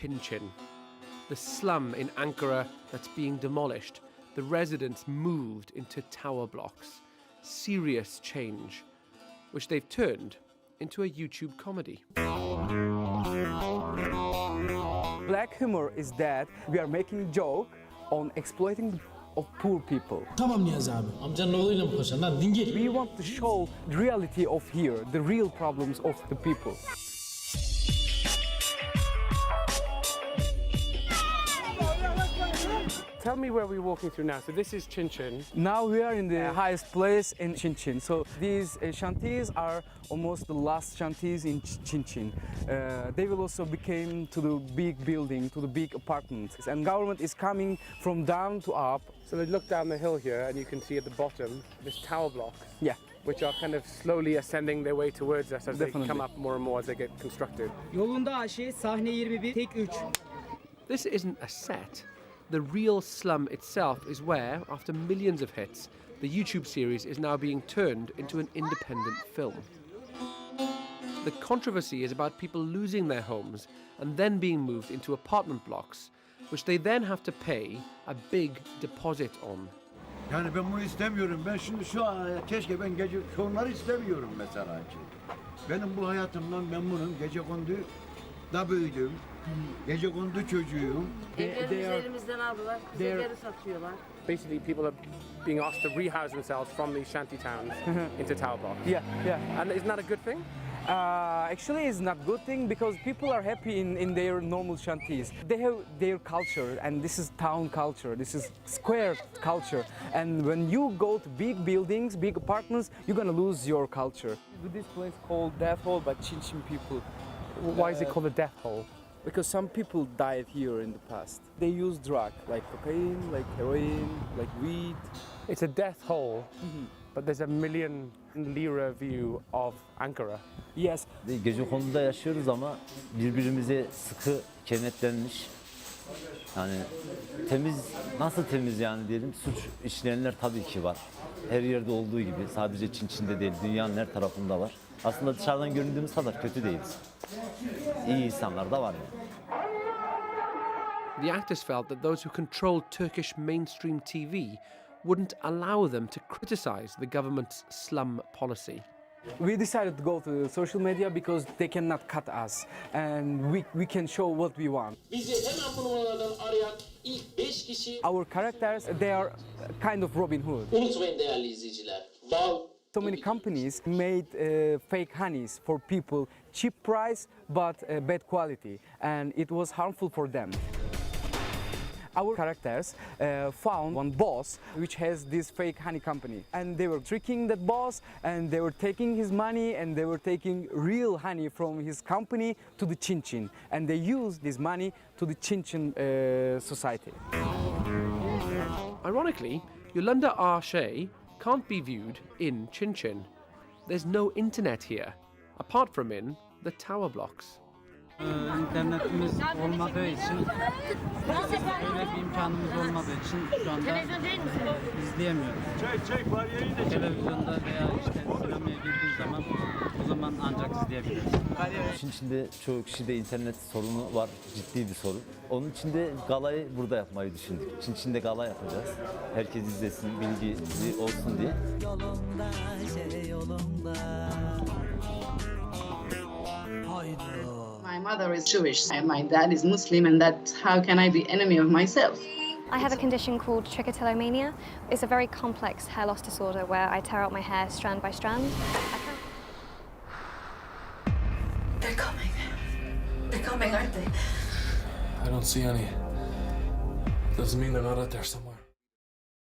ÇiNÇiN, the slum in Ankara that's being demolished. The residents moved into tower blocks. Serious change, which they've turned into a YouTube comedy. Black humor is that we are making joke on exploiting of poor people. Tamam Niyazi abi. Amcanın oğluyla mı konuşacaksın lan dingil? We want to show the reality of here, the real problems of the people. Tell me where we're walking through now. So this is ÇiNÇiN. Now we are in the highest place in ÇiNÇiN. So these shanties are almost the last shanties in ÇiNÇiN. They will also become to the big building, to the big apartments. And government is coming from down to up. So they look down the hill here and you can see at the bottom this tower blocks. Yeah. Which are kind of slowly ascending their way towards us as Definitely. they come up more and more as they get constructed. Yolunda Ayşe, sahne 21, tek 3. This isn't a set. The real slum itself is where, after millions of hits, the YouTube series is now being turned into an independent film. The controversy is about people losing their homes and then being moved into apartment blocks, which they then have to pay a big deposit on. Yani ben bunu istemiyorum. Ben şimdi şu an keşke ben gece onları istemiyorum mesela ki. Benim bu hayatımdan memnunum. Gecekondu da büyüdüm. Gecekondu çocuğuyum. Evlerimizi elimizden aldılar. Bize geri satıyorlar. Basically, people are being asked to rehouse themselves from these shanty towns into tower blocks. Yeah. And isn't that a good thing? Actually, it's not good thing because people are happy in their normal shanties. They have their culture, and this is town culture. This is square culture. And when you go to big buildings, big apartments, you're gonna lose your culture. This place called Death Hole by ÇiNÇiN people. Why is it called a death hole? Because some people died here in the past. They use drug like cocaine, like heroin, like weed. It's a death hole, but there's a million lira view of Ankara. Yes. Gecekondu'da yaşıyoruz ama birbirimize sıkı kenetlenmiş. Yani temiz, nasıl temiz yani diyelim, suç işleyenler tabii ki var. Her yerde olduğu gibi, sadece ÇiNÇiN'de değil, dünyanın her tarafında var. Aslında dışarıdan göründüğümüz kadar kötü değiliz. İyi insanlar da var yani. The actors felt that those who controlled Turkish mainstream TV wouldn't allow them to criticize the government's slum policy. We decided to go to social media because they cannot cut us and we can show what we want. Bizi hemen bu numaralardan arayan ilk 5 kişi... Our characters, they are kind of Robin Hood. Unutmayın değerli izleyiciler. Bal... So many companies made fake honeys for people, cheap price but bad quality, and it was harmful for them. Our characters found one boss which has this fake honey company, and they were tricking that boss, and they were taking his money, and they were taking real honey from his company to the ÇiNÇiN, and they used this money to the ÇiNÇiN society. Ironically, Yolanda Ayşe can't be viewed in ÇiNÇiN. There's no internet here, apart from in the tower blocks. İnternetimiz olmadığı için, öyle bir imkanımız olmadığı için şu anda izleyemiyoruz. Televizyonda veya işte sinemaya girdiği zaman o zaman ancak izleyebiliriz. ÇiNÇiN'de çoğu kişide internet sorunu var, ciddi bir sorun. Onun için de galayı burada yapmayı düşündük. ÇiNÇiN'de gala yapacağız. Herkes izlesin, bilgisi olsun diye. My mother is Jewish and my dad is Muslim, and that how can I be enemy of myself? I have a condition called trichotillomania. It's a very complex hair loss disorder where I tear out my hair strand by strand. They're coming. They're coming, aren't they? I don't see any. Doesn't mean they're not out there somewhere.